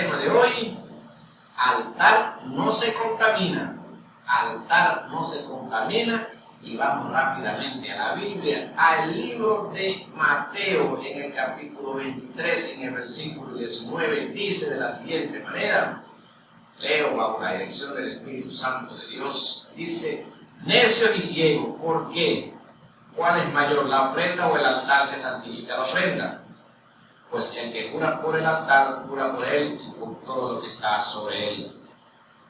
tema de hoy: altar no se contamina. Altar no se contamina. Y vamos rápidamente a la Biblia, al libro de Mateo, en el capítulo 23, en el versículo 19, dice de la siguiente manera, leo bajo la dirección del Espíritu Santo de Dios, dice: necios y ciegos, ¿por qué? ¿Cuál es mayor, la ofrenda o el altar que santifica la ofrenda? Pues el que jura por el altar, jura por él y por todo lo que está sobre él.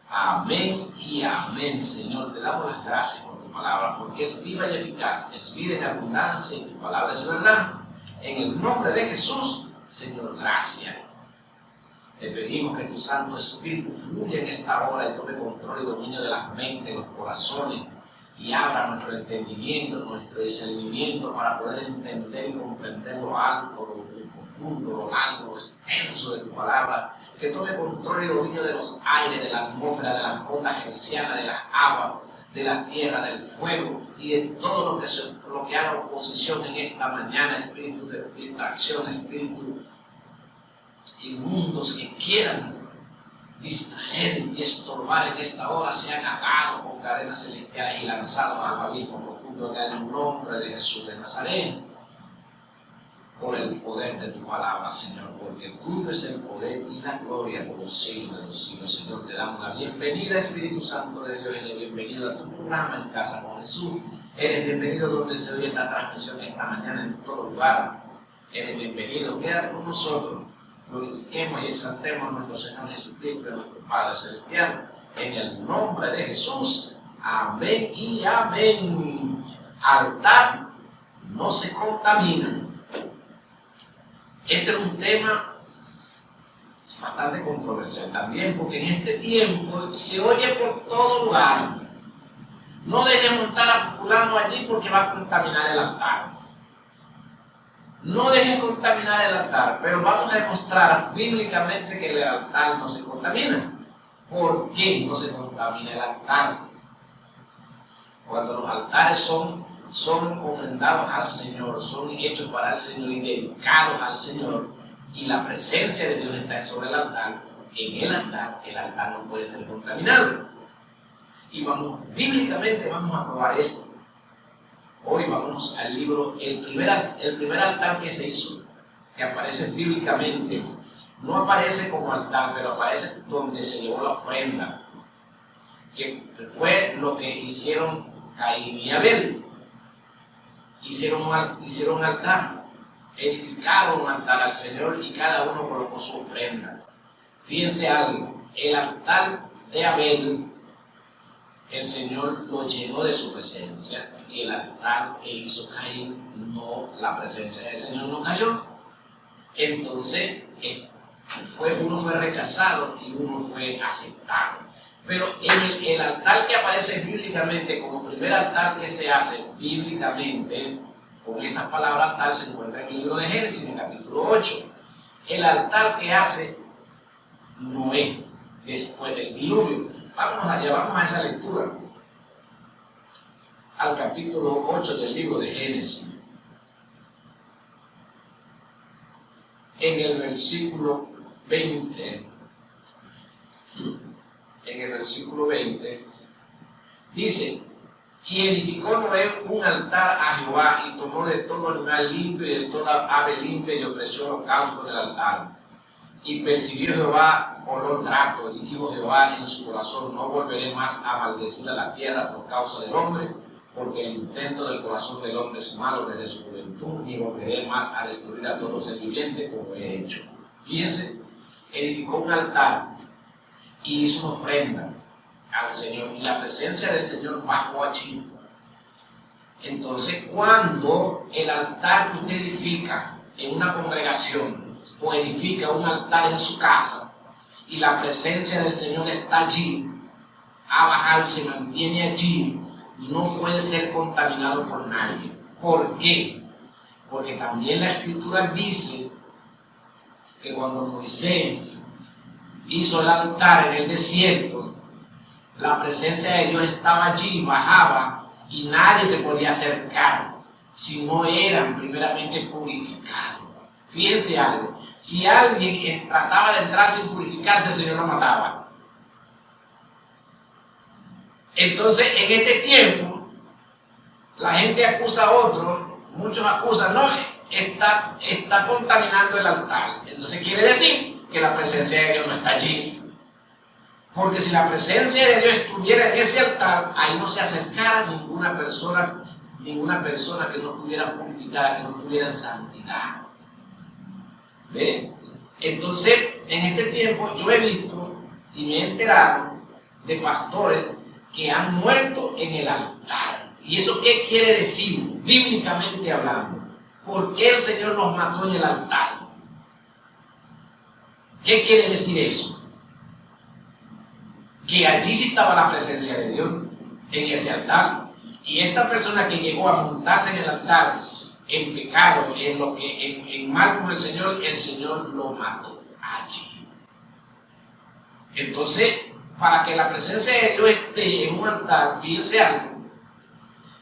Amén y amén. Señor, te damos las gracias por tu palabra, porque es viva y eficaz, es vida en abundancia, y tu palabra es verdad. En el nombre de Jesús, Señor, gracias. Le pedimos que tu Santo Espíritu fluya en esta hora y tome control y dominio de las mentes, los corazones, y abra nuestro entendimiento, nuestro discernimiento para poder entender y comprender lo alto, lo profundo, lo largo, lo extenso de tu palabra. Que tome control y dominio de los aires, de la atmósfera, de las ondas hercianas, de las aguas, de la tierra, del fuego y de todo lo que haga oposición en esta mañana, espíritu de distracción, espíritu inmundos que quieran distraer y estorbar en esta hora, sean agados con cadenas celestiales y lanzados al abismo profundo en el nombre de Jesús de Nazaret, por el poder de tu palabra, Señor, porque tuyo es el poder y la gloria por los siglos de los siglos. Señor, te damos la bienvenida, Espíritu Santo de Dios, y bienvenido a tu programa En Casa con Jesús. Eres bienvenido donde se oye esta transmisión esta mañana, en todo lugar. Eres bienvenido, quédate con nosotros. Glorifiquemos y exaltemos a nuestro Señor Jesucristo, a nuestro Padre Celestial, en el nombre de Jesús. Amén y amén. Altar no se contamina. Este es un tema bastante controversial también, porque en este tiempo se oye por todo lugar: no deje montar a fulano allí porque va a contaminar el altar. No deje contaminar el altar, pero vamos a demostrar bíblicamente que el altar no se contamina. ¿Por qué no se contamina el altar? Cuando los altares son ofrendados al Señor, son hechos para el Señor y dedicados al Señor, y la presencia de Dios está sobre el altar, el altar no puede ser contaminado. Y bíblicamente vamos a probar esto. Hoy vamos al libro, el primer altar que se hizo, que aparece bíblicamente, no aparece como altar, pero aparece donde se llevó la ofrenda, que fue lo que hicieron Caín y Abel. Hicieron un altar, edificaron un altar al Señor y cada uno colocó su ofrenda. Fíjense algo, el altar de Abel, el Señor lo llenó de su presencia, y el altar que hizo Caín, no, la presencia del Señor no cayó. Entonces, uno fue rechazado y uno fue aceptado. Pero en el altar que aparece bíblicamente como primer altar que se hace bíblicamente, con esas palabras altar, se encuentra en el libro de Génesis, en el capítulo 8. El altar que hace Noé después del diluvio. Vamos a esa lectura, al capítulo 8 del libro de Génesis. En el versículo 20. En el versículo 20 dice: y edificó Noé un altar a Jehová, y tomó de todo animal limpio y de toda ave limpia, y ofreció holocausto del altar. Y percibió Jehová olor grato, y dijo Jehová en su corazón: no volveré más a maldecir a la tierra por causa del hombre, porque el intento del corazón del hombre es malo desde su juventud, ni volveré más a destruir a todo ser viviente como he hecho. Fíjense, edificó un altar y hizo una ofrenda al Señor, y la presencia del Señor bajó allí. Entonces, cuando el altar que usted edifica en una congregación, o edifica un altar en su casa, y la presencia del Señor está allí, ha bajado y se mantiene allí, no puede ser contaminado por nadie. ¿Por qué? Porque también la Escritura dice que cuando Moisés hizo el altar en el desierto, la presencia de Dios estaba allí, bajaba, y nadie se podía acercar si no eran primeramente purificados. Fíjense algo, Si alguien trataba de entrar sin purificarse, el Señor lo mataba. Entonces, en este tiempo, la gente acusa a otros, muchos acusan, no, está contaminando el altar. Entonces quiere decir que la presencia de Dios no está allí. Porque si la presencia de Dios estuviera en ese altar, ahí no se acercara ninguna persona que no estuviera purificada, que no estuviera en santidad. ¿Ve? Entonces, en este tiempo yo he visto y me he enterado de pastores que han muerto en el altar. ¿Y eso qué quiere decir, bíblicamente hablando? ¿Por qué el Señor los mató en el altar? ¿Qué quiere decir eso? Que allí sí estaba la presencia de Dios, en ese altar. Y esta persona que llegó a montarse en el altar, en pecado, en mal con el Señor lo mató allí. Entonces, para que la presencia de Dios esté en un altar, fíjense algo,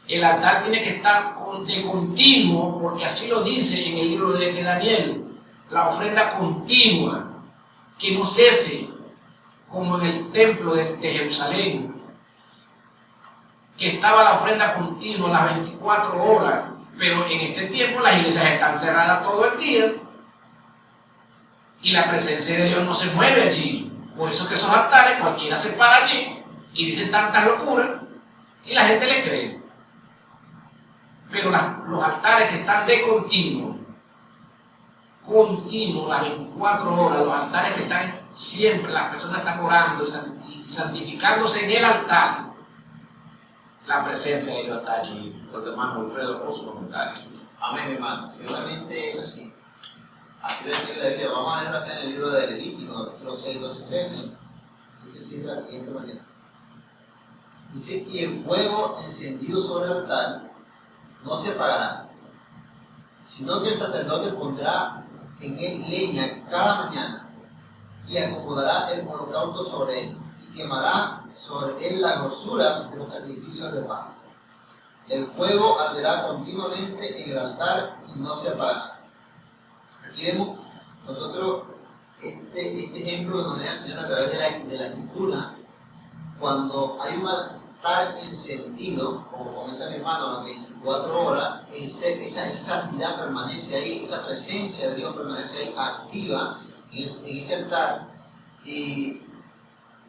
el altar tiene que estar de continuo, porque así lo dice en el libro de Daniel, la ofrenda continua, que no cese, como en el templo de Jerusalén, que estaba la ofrenda continua las 24 horas, pero en este tiempo las iglesias están cerradas todo el día y la presencia de Dios no se mueve allí. Por eso que esos altares cualquiera se para allí y dice tantas locuras y la gente le cree. Pero los altares que están de continuo, las 24 horas, los altares que están siempre, las personas están orando y santificándose en el altar, la presencia de Dios está allí. Los hermanos Wilfredo, por su comentario. Amén, hermano. Seguramente eso sí. Así lo escribe la Biblia. Vamos a leerlo acá en el libro de Levítico, capítulo 6, 12 y 13. Dice así de la siguiente manera. Dice, y el fuego encendido sobre el altar no se apagará, sino que el sacerdote pondrá en él leña cada mañana y acomodará el holocausto sobre él y quemará sobre él las grosuras de los sacrificios de paz. El fuego arderá continuamente en el altar y no se apaga. Aquí vemos nosotros este ejemplo que nos deja el Señor a través de la Escritura. Cuando hay un altar encendido, como comenta mi hermano, las 24 horas, esa santidad permanece ahí, esa presencia de Dios permanece ahí activa en ese altar. Y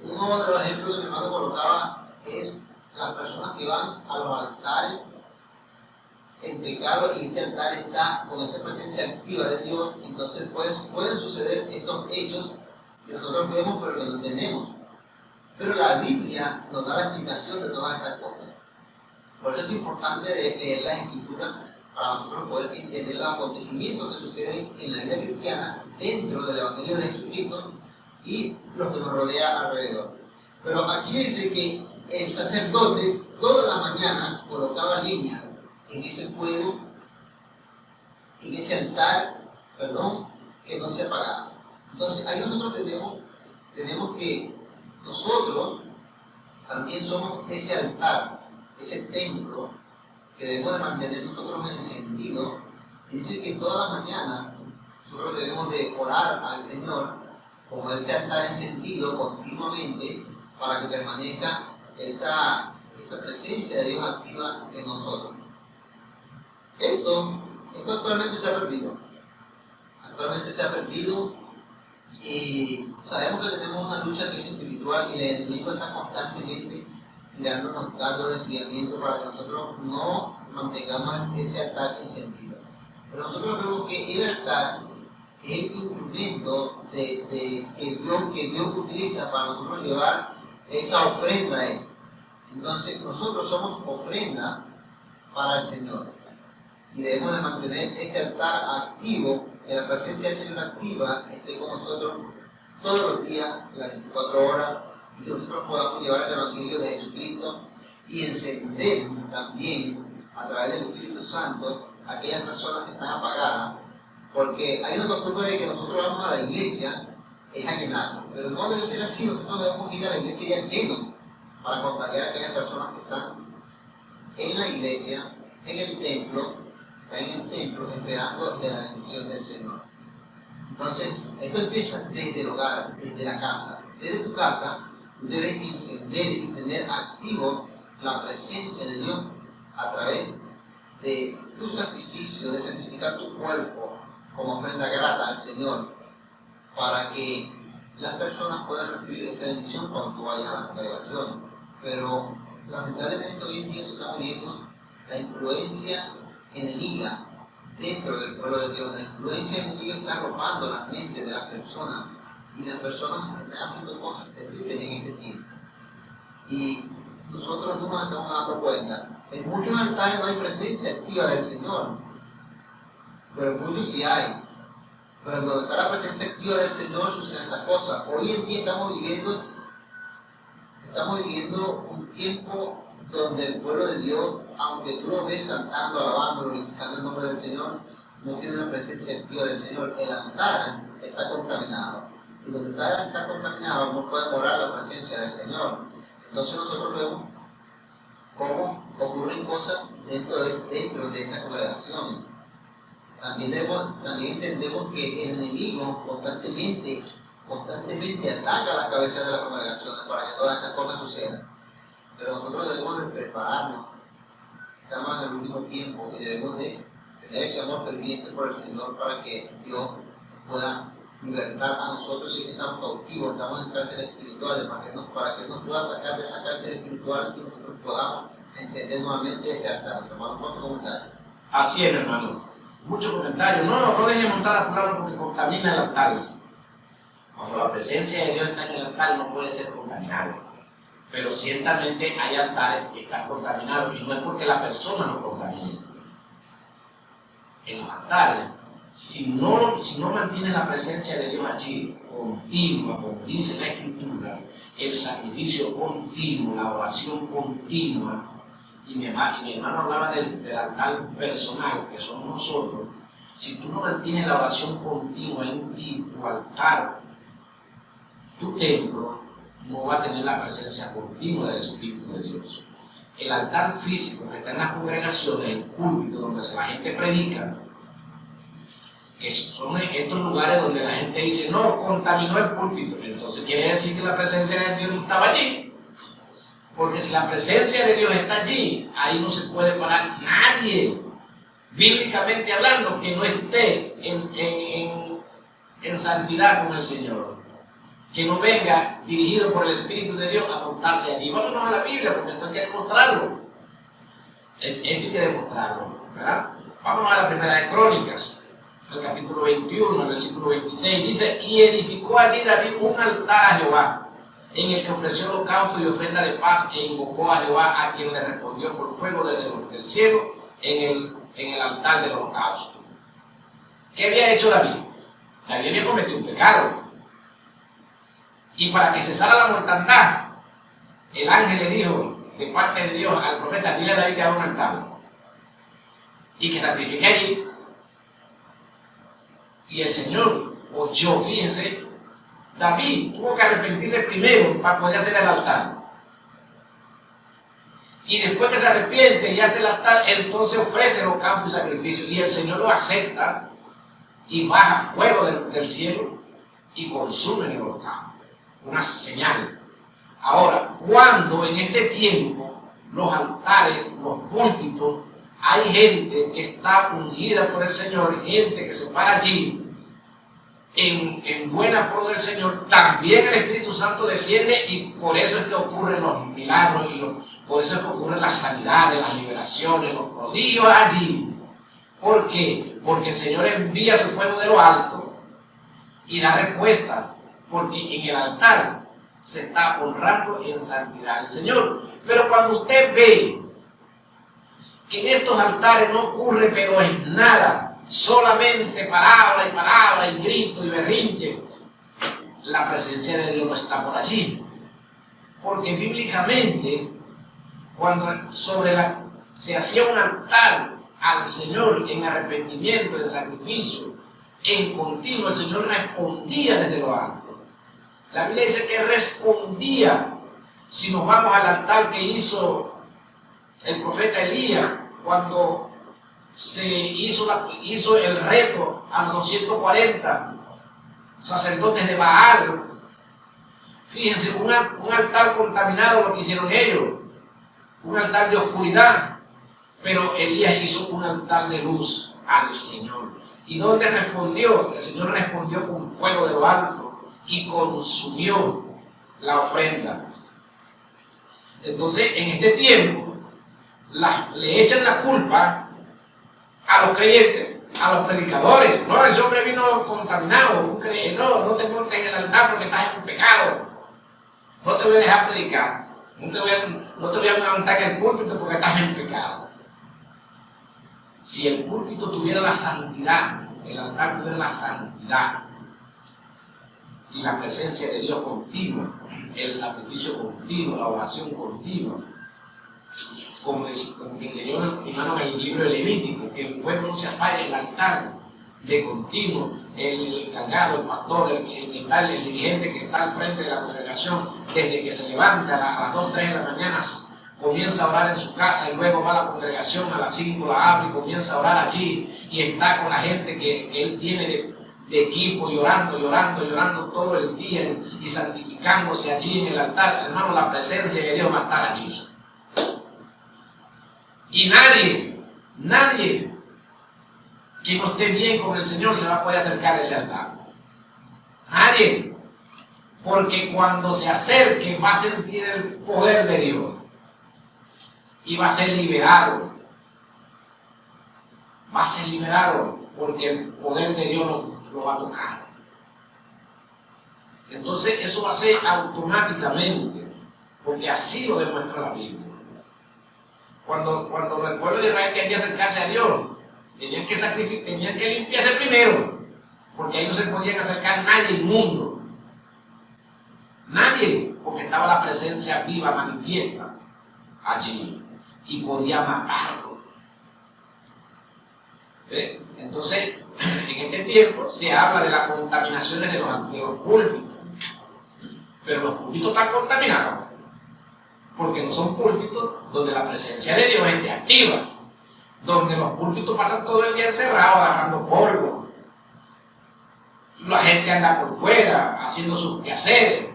uno de los ejemplos que mi hermano colocaba es las personas que van a los altares en pecado y este altar está con esta presencia activa de Dios. Entonces pueden suceder estos hechos que nosotros vemos pero que no entendemos. Pero la Biblia nos da la explicación de todas estas cosas. Por eso es importante leer las Escrituras para nosotros poder entender los acontecimientos que suceden en la vida cristiana dentro del Evangelio de Jesucristo y lo que nos rodea alrededor. Pero aquí dice que el sacerdote toda la mañana colocaba leña en ese fuego, en ese altar, que no se apagaba. Entonces ahí nosotros tenemos que nosotros también somos ese altar, ese templo que debemos de mantener nosotros encendido. Y dice que toda la mañana nosotros debemos de orar al Señor como ese altar encendido continuamente para que permanezca esa presencia de Dios activa en nosotros. Esto actualmente se ha perdido. Actualmente se ha perdido y sabemos que tenemos una lucha que es espiritual y el enemigo está constantemente tirándonos datos de enfriamiento para que nosotros no mantengamos ese altar encendido. Pero nosotros vemos que el altar es el instrumento que Dios utiliza para nosotros llevar esa ofrenda a Él. Entonces nosotros somos ofrenda para el Señor y debemos de mantener ese altar activo, que la presencia del Señor activa esté con nosotros todos los días, las 24 horas, y que nosotros podamos llevar el Evangelio de Jesucristo y encender también a través del Espíritu Santo a aquellas personas que están apagadas, porque hay una costumbre de que nosotros vamos a la iglesia es a llenarnos, pero no debe ser así. Nosotros debemos ir a la iglesia ya llenos para contagiar a aquellas personas que están en la iglesia, en el templo, esperando de la bendición del Señor. Entonces, esto empieza desde el hogar, desde la casa. Desde tu casa, tú debes encender y tener activo la presencia de Dios a través de tu sacrificio, de sacrificar tu cuerpo como ofrenda grata al Señor, para que las personas puedan recibir esa bendición cuando tú vayas a la congregación. Pero lamentablemente hoy en día se está viendo la influencia enemiga dentro del pueblo de Dios. La influencia enemiga está robando las mentes de las personas, y las personas están haciendo cosas terribles en este tiempo. Y nosotros no nos estamos dando cuenta. En muchos altares no hay presencia activa del Señor, pero en muchos sí hay. Pero donde está la presencia activa del Señor suceden estas cosas. Hoy en día estamos viviendo un tiempo donde el pueblo de Dios, aunque tú lo ves cantando, alabando, glorificando el nombre del Señor, no tiene la presencia activa del Señor. El altar está contaminado. Y donde está el altar contaminado no puede morar la presencia del Señor. Entonces nosotros vemos cómo ocurren cosas dentro de esta congregación. También entendemos que el enemigo constantemente ataca las cabezas de las congregaciones para que todas estas cosas sucedan. Pero nosotros debemos de prepararnos. Estamos en el último tiempo y debemos de tener ese amor ferviente por el Señor para que Dios pueda libertar a nosotros si estamos cautivos, estamos en cárceles espirituales, para que nos pueda sacar de esa cárcel espiritual y nosotros podamos encender nuevamente ese altar. Tomamos otro comentario. Así es, hermano. Muchos comentarios. No deje montar a fulano porque contamina el altar. Cuando la presencia de Dios está en el altar no puede ser contaminado. Pero ciertamente hay altares que están contaminados, y no es porque la persona no contamine. En los altares, si no mantienes la presencia de Dios allí continua, como dice la Escritura, el sacrificio continuo, la oración continua, y mi hermano hablaba del altar personal, que somos nosotros. Si tú no mantienes la oración continua en ti, tu altar, tu templo, no va a tener la presencia continua del Espíritu de Dios. El altar físico que está en las congregaciones, el púlpito donde la gente predica, son estos lugares donde la gente dice, no, contaminó el púlpito. Entonces quiere decir que la presencia de Dios no estaba allí. Porque si la presencia de Dios está allí, ahí no se puede parar nadie, bíblicamente hablando, que no esté en santidad con el Señor. Que no venga dirigido por el Espíritu de Dios a montarse allí. Vámonos a la Biblia, porque esto hay que demostrarlo. Esto hay que demostrarlo, ¿verdad? Vámonos a la primera de Crónicas, el capítulo 21, el versículo 26. Dice, y edificó allí David un altar a Jehová, en el que ofreció holocausto y ofrenda de paz, e invocó a Jehová, a quien le respondió por fuego desde el cielo en el altar del holocausto. ¿Qué había hecho David? David había cometido un pecado. Y para que cesara la mortandad, el ángel le dijo de parte de Dios al profeta, dile a David que haga un altar y que sacrifique allí. Y el Señor oyó, fíjense, David tuvo que arrepentirse primero para poder hacer el altar. Y después que se arrepiente y hace el altar, entonces ofrece el holocausto y sacrificio. Y el Señor lo acepta y baja fuego del cielo y consume el holocausto. Una señal. Ahora, cuando en este tiempo los altares, los púlpitos, hay gente que está ungida por el Señor, gente que se para allí en buena pro del Señor, también el Espíritu Santo desciende, y por eso es que ocurren los milagros por eso es que ocurren las sanidades, las liberaciones, los prodigios allí. ¿Por qué? Porque el Señor envía su fuego de lo alto y da respuesta, porque en el altar se está honrando en santidad al Señor. Pero cuando usted ve que en estos altares no ocurre pero es nada, solamente palabra y grito y berrinche, la presencia de Dios no está por allí. Porque bíblicamente, cuando se hacía un altar al Señor en arrepentimiento, en sacrificio, en continuo, el Señor respondía desde lo alto. La Biblia dice que respondía. Si nos vamos al altar que hizo el profeta Elías cuando se hizo el reto a los 240 sacerdotes de Baal. Fíjense, un altar contaminado lo que hicieron ellos, un altar de oscuridad, pero Elías hizo un altar de luz al Señor. ¿Y dónde respondió? El Señor respondió con fuego de lo alto y consumió la ofrenda. Entonces, en este tiempo, le echan la culpa a los creyentes, a los predicadores. No, ese hombre vino contaminado. No te montes en el altar porque estás en pecado. No te voy a dejar predicar. No te voy a levantar en el púlpito porque estás en pecado. Si el púlpito tuviera la santidad, el altar tuviera la santidad y la presencia de Dios continua, el sacrificio continuo, la oración continua, como leyó hermano en el libro de Levítico, que el fuego no se apague en el altar de continuo, el encargado, el pastor, el dirigente que está al frente de la congregación, desde que se levanta a las 2, 3 de la mañana, comienza a orar en su casa y luego va a la congregación a las 5, la abre y comienza a orar allí y está con la gente que él tiene de equipo, llorando todo el día y santificándose allí en el altar. Hermano, la presencia de Dios va a estar allí. Y nadie que no esté bien con el Señor se va a poder acercar a ese altar. Nadie. Porque cuando se acerque va a sentir el poder de Dios. Y va a ser liberado. Va a ser liberado porque el poder de Dios lo va a tocar. Entonces eso va a ser automáticamente, porque así lo demuestra la Biblia. Cuando el pueblo de Israel quería acercarse a Dios, tenían que limpiarse primero, porque ahí no se podían acercar nadie inmundo. Nadie, porque estaba la presencia viva, manifiesta allí, y podía matarlo. Entonces, en este tiempo se habla de las contaminaciones de los púlpitos, pero los púlpitos están contaminados, porque no son púlpitos donde la presencia de Dios esté activa, donde los púlpitos pasan todo el día encerrados agarrando polvo, la gente anda por fuera haciendo sus quehaceres,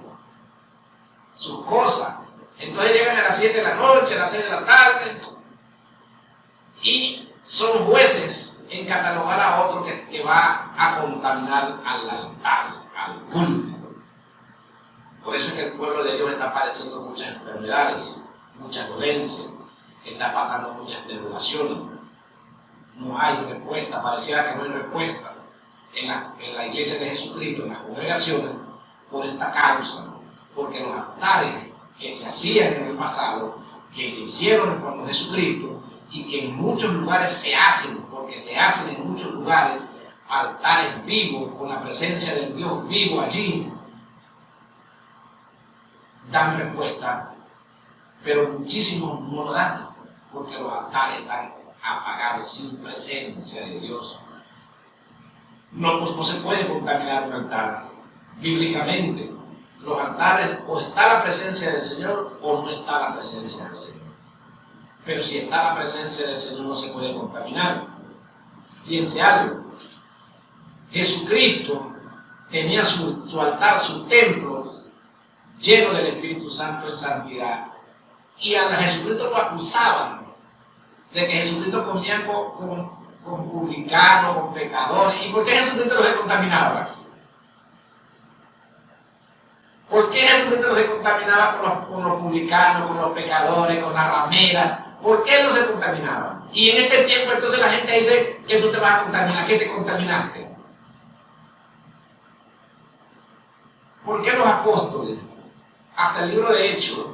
sus cosas. Entonces llegan a las 7 de la noche, a las 6 de la tarde y son jueces en catalogar a otro que va a contaminar al altar, al púlpito. Por eso es que el pueblo de Dios está padeciendo muchas enfermedades, muchas dolencias, está pasando muchas tribulaciones. No hay respuesta, pareciera que no hay respuesta en la iglesia de Jesucristo, en las congregaciones, por esta causa, porque los altares que se hacían en el pasado, que se hicieron cuando Jesucristo, y que en muchos lugares se hacen, porque se hacen en muchos lugares altares vivos, con la presencia del Dios vivo allí, dan respuesta, pero muchísimos no lo dan, porque los altares están apagados, sin presencia de Dios. No se puede contaminar un altar. Bíblicamente, los altares, o está la presencia del Señor o no está la presencia del Señor. Pero si está la presencia del Señor no se puede contaminar. Fíjense algo. Jesucristo tenía su altar, su templo lleno del Espíritu Santo en santidad. Y a Jesucristo lo acusaban de que Jesucristo comía con publicanos, con pecadores. ¿Y por qué Jesucristo los contaminaba? ¿Por qué Jesucristo los contaminaba con los publicanos, con los pecadores, con la ramera? ¿Por qué no se contaminaba? Y en este tiempo entonces la gente dice que tú te vas a contaminar, que te contaminaste. ¿Por qué los apóstoles, hasta el libro de Hechos,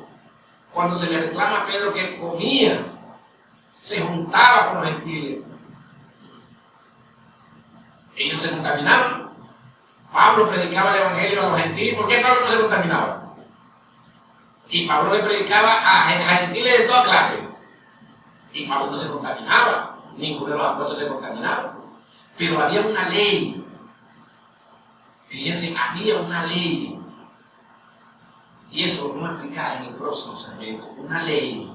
cuando se le reclama a Pedro que comía, se juntaba con los gentiles? Ellos se contaminaban. Pablo predicaba el evangelio a los gentiles. ¿Por qué Pablo no se contaminaba? Y Pablo le predicaba a gentiles de toda clase. Y Pablo no se contaminaba. Ninguno de los apóstoles se contaminaba. Pero había una ley. Fíjense, había una ley. Y eso lo vamos a explicar en el próximo segmento. Una ley.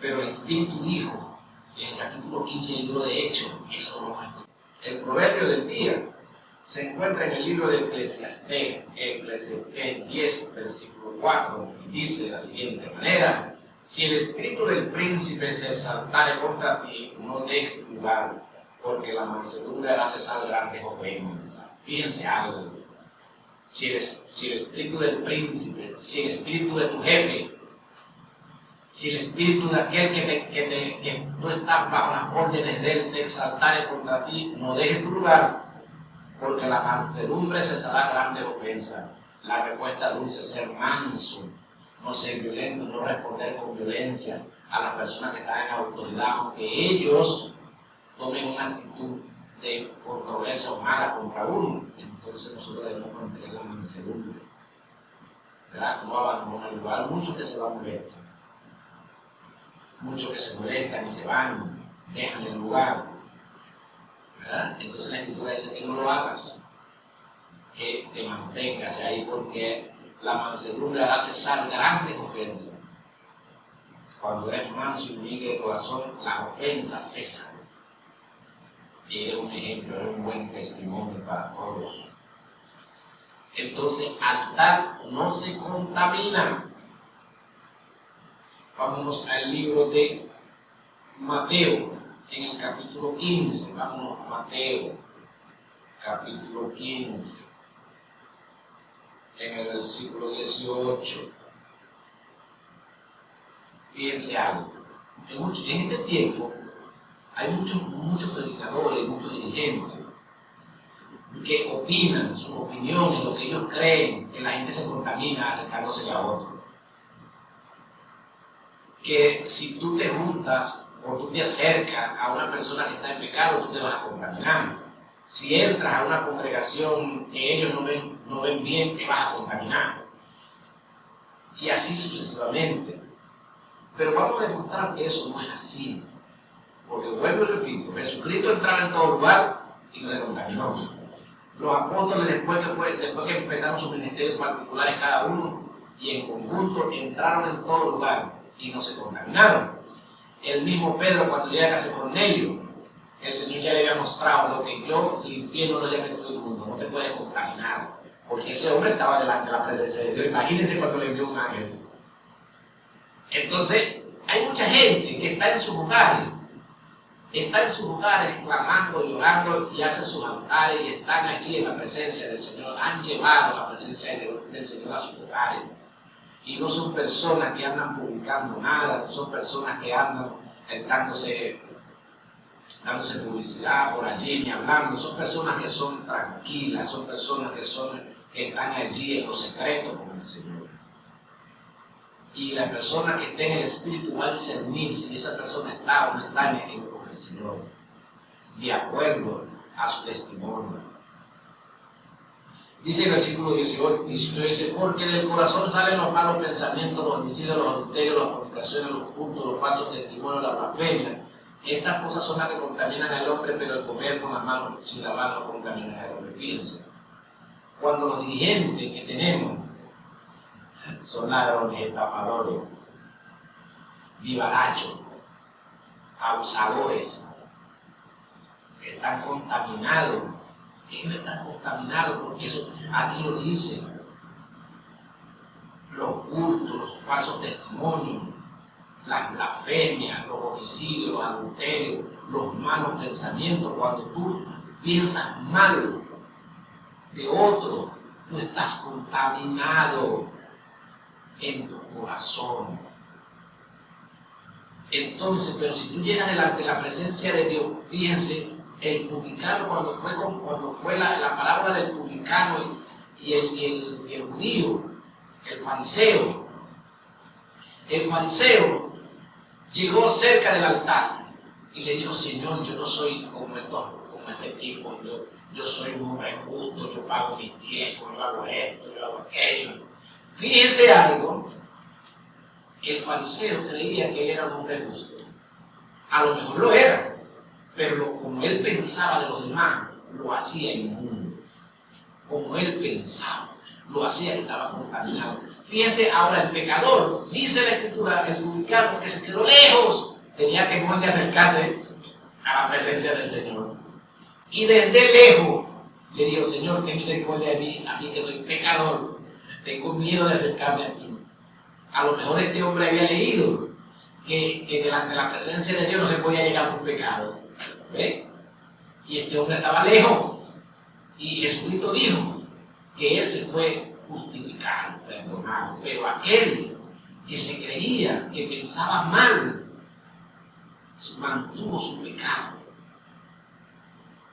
Pero el Espíritu dijo, en el capítulo 15 del libro de Hechos, eso lo vamos a explicar. El proverbio del día se encuentra en el libro de Eclesiastés 10, versículo 4, y dice de la siguiente manera: si el espíritu del príncipe se exaltare contra ti, no dejes lugar, porque la mansedumbre hará cesar grandes ofensas. Fíjense algo. Si el espíritu del príncipe, si el espíritu de tu jefe, si el espíritu de aquel que tú estás bajo las órdenes de él se exaltare contra ti, no dejes tu lugar, porque la mansedumbre cesará grandes ofensas. La respuesta dulce es ser manso, no ser violento, no responder con violencia a las personas que están en autoridad, aunque ellos tomen una actitud de controversia o mala contra uno. Entonces nosotros debemos mantener la mansedumbre, ¿verdad? No abandonar el lugar. Muchos que se van molestos, muchos que se molestan y se van, dejan el lugar, ¿verdad? Entonces la Escritura dice que no lo hagas, que te mantengas ahí, porque la mansedumbre hará cesar grandes ofensas. Cuando eres manso y humilde de corazón, las ofensas cesan. Y eres un ejemplo, eres un buen testimonio para todos. Entonces, altar no se contamina. Vámonos al libro de Mateo, en el capítulo 15. Vámonos a Mateo, capítulo 15, en el versículo 18. Fíjense algo. En este tiempo hay muchos predicadores, muchos dirigentes que opinan sus opiniones, lo que ellos creen, que la gente se contamina acercándose a otro. Que si tú te juntas o tú te acercas a una persona que está en pecado, tú te vas a contaminar. Si entras a una congregación que ellos no ven bien, te vas a contaminar. Y así sucesivamente. Pero vamos a demostrar que eso no es así. Porque vuelvo y repito, Jesucristo entraba en todo lugar y no le contaminó. Los apóstoles, después que empezaron sus ministerios particulares cada uno y en conjunto, entraron en todo lugar y no se contaminaron. El mismo Pedro, cuando llega a casa de Cornelio, el Señor ya le había mostrado: lo que yo limpié no lo llame todo el mundo, no te puedes contaminar, porque ese hombre estaba delante de la presencia de Dios. Imagínense cuando le envió un ángel. Entonces, hay mucha gente que está en sus lugares, clamando, llorando, y hacen sus altares y están allí en la presencia del Señor. Han llevado la presencia del Señor a sus lugares. Y no son personas que andan publicando nada, no son personas que andan dándose publicidad por allí ni hablando. Son personas que son tranquilas, son personas que están allí en lo secreto con el Señor. Y la persona que esté en el Espíritu va a discernir si esa persona está o no está con el Señor, de acuerdo a su testimonio. Dice el versículo 18, dice: porque del corazón salen los malos pensamientos, los homicidios, los adulterios, las fornicaciones, los cultos, los falsos testimonios, la blasfemia. Estas cosas son las que contaminan al hombre, pero el comer con las manos sin lavar no contamina al hombre. Fíjense, cuando los dirigentes que tenemos son ladrones, estafadores, vivarachos, abusadores, están contaminados. Ellos están contaminados porque eso aquí lo dice. Los cultos, los falsos testimonios, las blasfemias, los homicidios, los adulterios, los malos pensamientos. Cuando tú piensas mal de otro, tú estás contaminado en tu corazón. Entonces, pero si tú llegas delante de la presencia de Dios, fíjense, el publicano, cuando fue la parábola del publicano y el judío, el fariseo llegó cerca del altar y le dijo: Señor, yo no soy como este tipo, yo soy un hombre justo, yo pago mis diezmos, yo hago esto, yo hago aquello. Fíjense algo, el fariseo creía que él era un hombre justo. A lo mejor lo era, pero como él pensaba de los demás, lo hacía inmundo. Como él pensaba, lo hacía que estaba contaminado. Fíjense ahora, el pecador, dice la Escritura, el publicano, que se quedó lejos, tenía temor de acercarse a la presencia del Señor. Y desde lejos le dijo: Señor, ten misericordia de mí, a mí que soy pecador, tengo miedo de acercarme a ti. A lo mejor este hombre había leído que delante de la presencia de Dios no se podía llegar por pecado. ¿Ve? Y este hombre estaba lejos. Y Jesucristo dijo que él se fue justificado, perdonado. Pero aquel que se creía, que pensaba mal, mantuvo su pecado.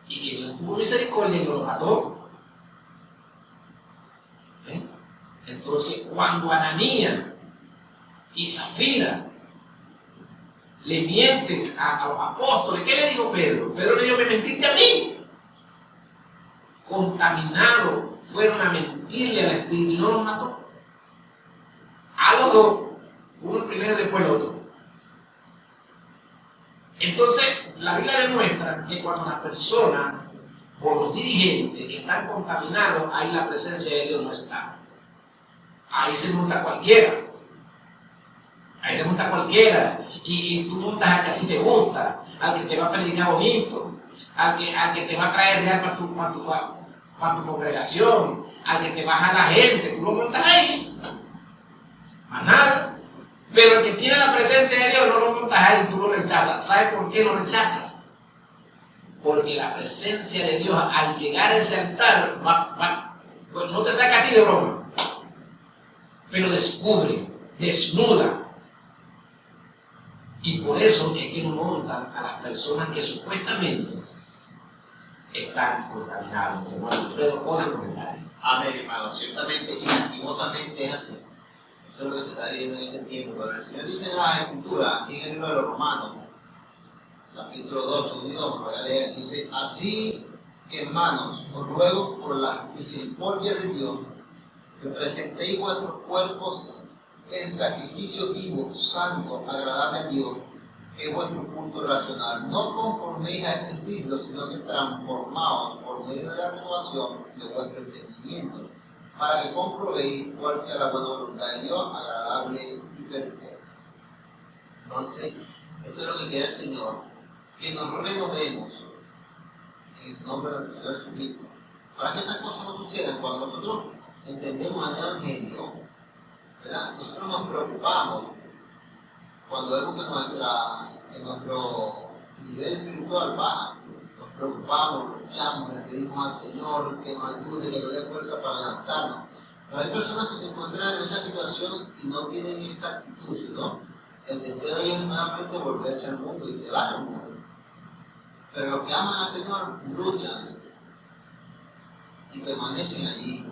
Y que Dios tuvo misericordia y no lo mató. ¿Eh? Entonces, cuando Ananías y Zafira le mienten a los apóstoles, ¿qué le dijo Pedro? Pedro le dijo: me mentiste a mí. Contaminados fueron a mentirle al Espíritu y no los mató. A los dos, uno primero y después el otro. Entonces, la Biblia demuestra que cuando las personas o los dirigentes están contaminados, ahí la presencia de Dios no está. Ahí se monta cualquiera. Ahí se monta cualquiera. Y tú montas al que a ti te gusta, al que te va a predicar bonito, al que te va a traer real para tu congregación, al que te baja la gente, tú lo montas ahí. Más nada. Pero el que tiene la presencia de Dios no lo montas ahí, tú lo rechazas. ¿Sabes por qué lo rechazas? Porque la presencia de Dios al llegar a ese altar pues no te saca a ti de broma, pero descubre, desnuda. Y por eso es que no montan a las personas que supuestamente están contaminadas. Como Alfredo, con su comentario. Amén, hermano. Ciertamente y antiguamente es así. Esto es lo que se está viviendo en este tiempo. Pero el Señor dice en la Escritura, aquí en el libro de los Romanos, capítulo 2, lo voy a leer, dice: así, hermanos, os ruego por la misericordia de Dios que presentéis vuestros cuerpos en sacrificio vivo, santo, agradable a Dios, que es vuestro culto racional. No conforméis a este siglo, sino que transformaos por medio de la renovación de vuestro entendimiento, para que comprobéis cuál sea la buena voluntad de Dios, agradable y perfecta. Entonces, esto es lo que quiere el Señor, que nos renovemos en el nombre del Señor Jesucristo, para que estas cosas no sucedan. Cuando nosotros entendemos el Evangelio, ¿verdad? Nosotros nos preocupamos cuando vemos que nuestro nivel espiritual baja. Nos preocupamos, luchamos, le pedimos al Señor que nos ayude, que nos dé fuerza para levantarnos. Pero hay personas que se encuentran en esta situación y no tienen esa actitud, sino el deseo de ellos es nuevamente volverse al mundo y se van al mundo. Pero los que aman al Señor luchan y permanecen allí,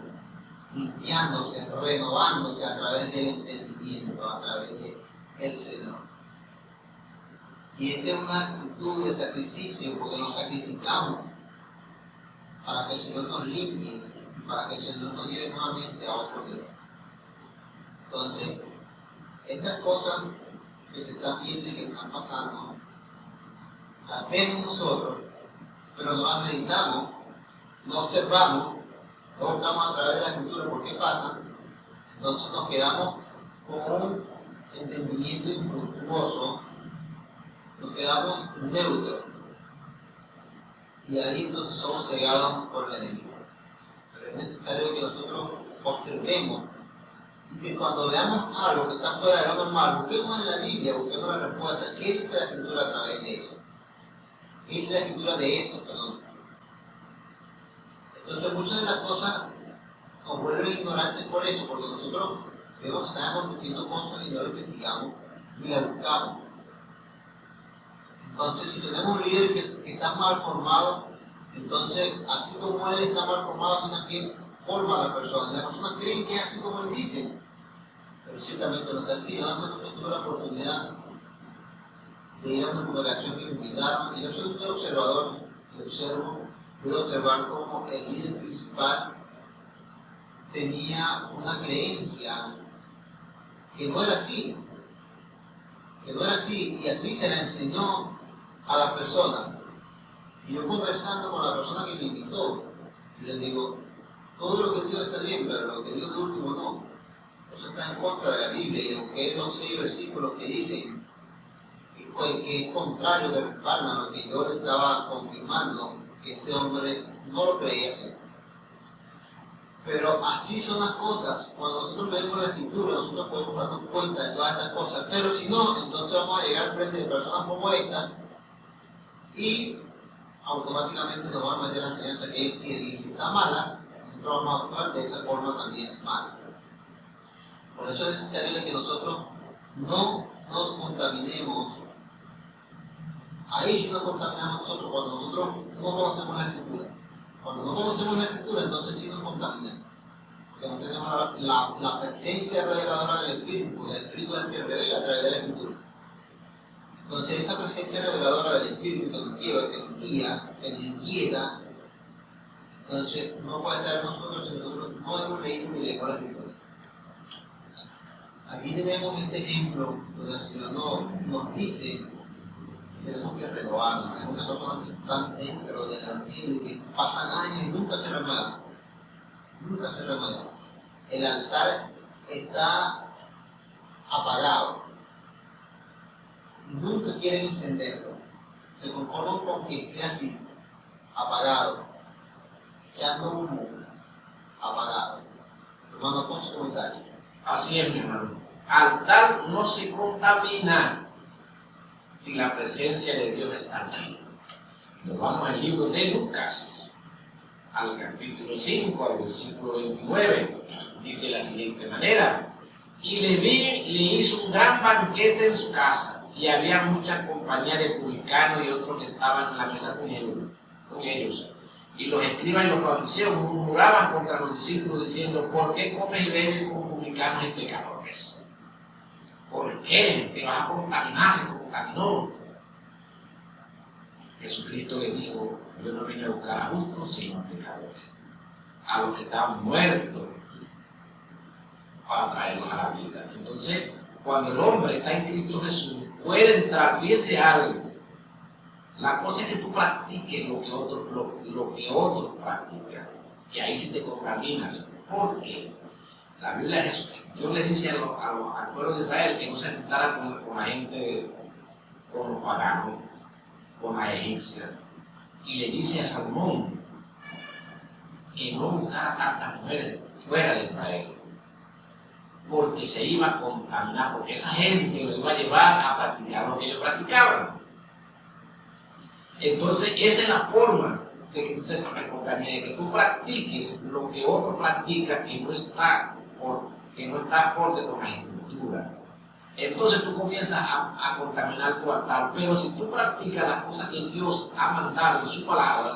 limpiándose, renovándose a través del entendimiento, a través del Señor. Y esta es una actitud de sacrificio, porque nos sacrificamos para que el Señor nos limpie y para que el Señor nos lleve nuevamente a otro nivel. Entonces, estas cosas que se están viendo y que están pasando, las vemos nosotros, pero no las meditamos, no observamos, no buscamos a través de la Escritura por qué pasan. Entonces nos quedamos con un entendimiento infructuoso, nos quedamos neutros, y ahí entonces somos cegados por el enemigo. Pero es necesario que nosotros observemos y que cuando veamos algo que está fuera de lo normal, busquemos en la Biblia, busquemos la respuesta. ¿Qué dice la Escritura a través de eso? ¿Qué dice la Escritura de eso? Perdón. Entonces muchas de las cosas nos vuelven ignorantes por eso, porque nosotros vemos que están aconteciendo cosas y no las investigamos ni las buscamos. Entonces, si tenemos un líder que está mal formado, entonces, así como él está mal formado, así también forma a la persona. Y las personas creen que es así como él dice, pero ciertamente no es así. Hace mucho tuve la oportunidad de ir a una congregación que me invitaron, y yo soy un observador, pude observar cómo el líder principal tenía una creencia que no era así, y así se la enseñó a la persona. Y yo conversando con la persona que me invitó, yo les digo: todo lo que Dios está bien, pero lo que Dios de último no. Eso está en contra de la Biblia, y le busqué los 6 versículos que dicen que es contrario, que respaldan lo que yo le estaba confirmando, que este hombre no lo creía así. Pero así son las cosas. Cuando nosotros leemos la escritura, nosotros podemos darnos cuenta de todas estas cosas. Pero si no, entonces vamos a llegar al frente de personas como esta y automáticamente nos van a meter la enseñanza que dice está mala, nosotros vamos a actuar de esa forma también mala. Por eso es necesario que nosotros no nos contaminemos. Ahí sí nos contaminamos nosotros, cuando nosotros no conocemos la escritura. Cuando no conocemos la escritura, entonces sí nos contaminamos. Porque no tenemos la presencia reveladora del Espíritu, porque el Espíritu es el que revela a través de la escritura. Entonces esa presencia reveladora del Espíritu que nos lleva, que nos guía, que nos inquieta, entonces no puede estar en nosotros si nosotros no hemos leído ni leído la escritura. Aquí tenemos este ejemplo donde el Señor nos dice que tenemos que renovarnos. Hay muchas personas que están dentro del Evangelio y que pasan años y nunca se renuevan. Nunca se renuevan. El altar está apagado y nunca quieren encenderlo. Se conforman con que esté así, apagado, echando humo, apagado. Hermano, con su comentario. Así es, mi hermano. Altar no se contamina si la presencia de Dios está allí. Nos vamos al libro de Lucas, al capítulo 5, al versículo 29. Dice de la siguiente manera: y Leví le hizo un gran banquete en su casa, y había mucha compañía de publicanos y otros que estaban en la mesa con ellos. Y los escribas y los fariseos murmuraban contra los discípulos diciendo: ¿por qué comes y bebes con publicanos y pecadores? ¿Por qué? Te vas a contaminar, se contaminó. Jesucristo le dijo: yo no vine a buscar a justos sino a pecadores, a los que estaban muertos, para traerlos a la vida. Entonces, cuando el hombre está en Cristo Jesús, puede entrar. Fíjense algo, la cosa es que tú practiques lo que otros practican, y ahí sí te contaminas. ¿Por qué? La Biblia de Jesús, Dios le dice al pueblo de Israel que no se juntara con la gente, con los paganos, con la egipcia, y le dice a Salomón que no buscara tantas mujeres fuera de Israel, porque se iba a contaminar, porque esa gente lo iba a llevar a practicar lo que ellos practicaban. Entonces esa es la forma de que tú te contamines, que tú practiques lo que otro practica que no está acorde con la escritura. Entonces tú comienzas a contaminar tu altar. Pero si tú practicas las cosas que Dios ha mandado en su palabra,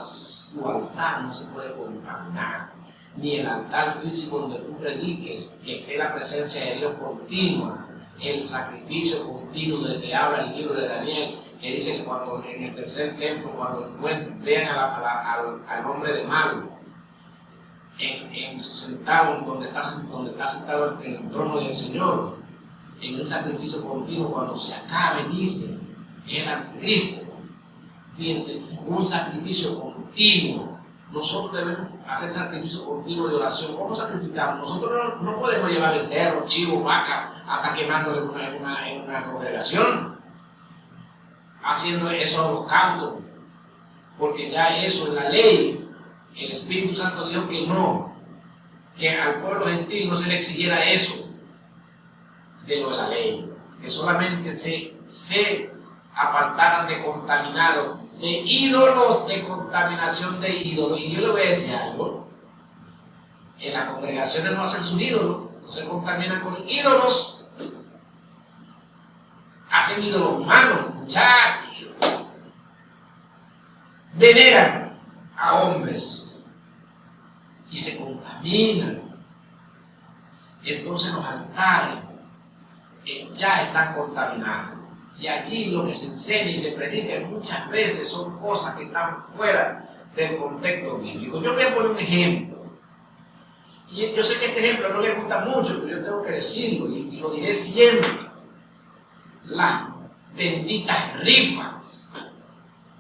tu altar no se puede contaminar. Ni el altar físico donde tú prediques, que esté la presencia de Dios continua, el sacrificio continuo del que habla el libro de Daniel, que dice que cuando en el tercer templo, cuando vean al hombre de Mago, sentado donde está sentado en el trono del Señor, en un sacrificio continuo, cuando se acabe, dice, el anticristo. Fíjense, un sacrificio continuo. Nosotros debemos hacer sacrificio continuo de oración. ¿Cómo sacrificamos? Nosotros no podemos llevar becerro, chivo, vaca, hasta quemándolo en una congregación, haciendo eso holocausto, porque ya eso en la ley, el Espíritu Santo dijo que no, que al pueblo gentil no se le exigiera eso de lo de la ley, que solamente se apartaran de contaminados, de ídolos, de contaminación de ídolos. Y yo le voy a decir algo: en las congregaciones no hacen sus ídolos, no se contaminan con ídolos, hacen ídolos humanos, muchachos, veneran a hombres y se contaminan. Entonces los altares ya están contaminados, y allí lo que se enseña y se predica muchas veces son cosas que están fuera del contexto bíblico. Yo voy a poner un ejemplo, y yo sé que este ejemplo no le gusta mucho, pero yo tengo que decirlo y lo diré siempre: las benditas rifas.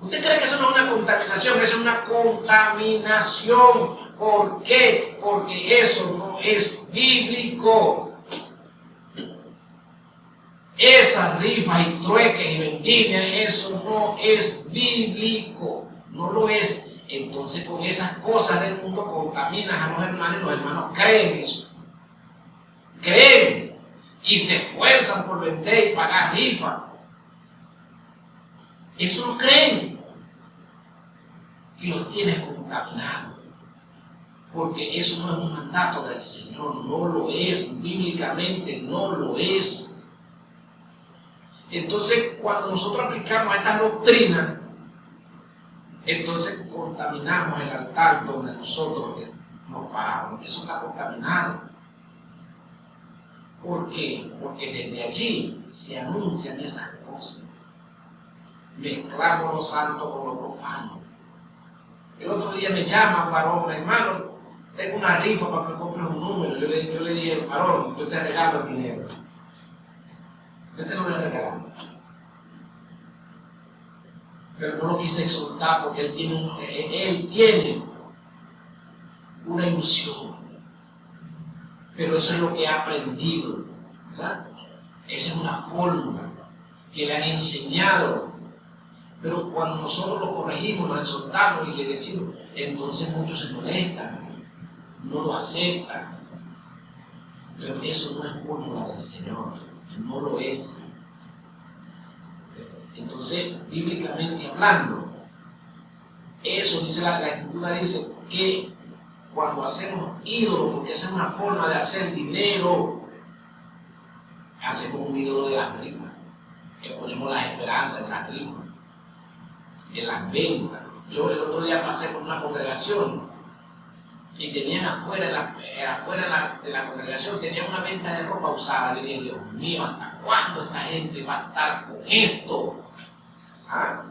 ¿Usted cree que eso no es una contaminación? Eso es una contaminación. ¿Por qué? Porque eso no es bíblico. Esas rifas y trueques y vendimias, eso no es bíblico. No lo es. Entonces con esas cosas del mundo contaminas a los hermanos y los hermanos creen eso. Creen y se esfuerzan por vender y pagar rifa. Eso lo creen y los tienes contaminados. Porque eso no es un mandato del Señor, no lo es, bíblicamente no lo es. Entonces, cuando nosotros aplicamos estas doctrinas, entonces contaminamos el altar donde nosotros nos paramos. Eso está contaminado. ¿Por qué? Porque desde allí se anuncian esas cosas. Mezclamos lo santo con lo profano. El otro día me llama un varón, hermano, tengo una rifa para que me compres un número. Yo le dije, varón, yo te regalo el dinero. Yo te lo voy a regalar. Pero no lo quise exhortar porque él tiene una ilusión. Pero eso es lo que ha aprendido, ¿verdad? Esa es una fórmula que le han enseñado. Pero cuando nosotros lo corregimos, lo exhortamos y le decimos, entonces muchos se molestan, no lo aceptan. Pero eso no es fórmula del Señor, no lo es. Entonces, bíblicamente hablando, eso dice la Escritura, dice que cuando hacemos ídolos, porque esa es una forma de hacer dinero, hacemos un ídolo de las rifas, que ponemos las esperanzas en las rifas, en las ventas. Yo el otro día pasé por una congregación y tenían afuera de la congregación, tenían una venta de ropa usada. Yo dije, Dios mío, ¿hasta cuándo esta gente va a estar con esto? ¿Ah?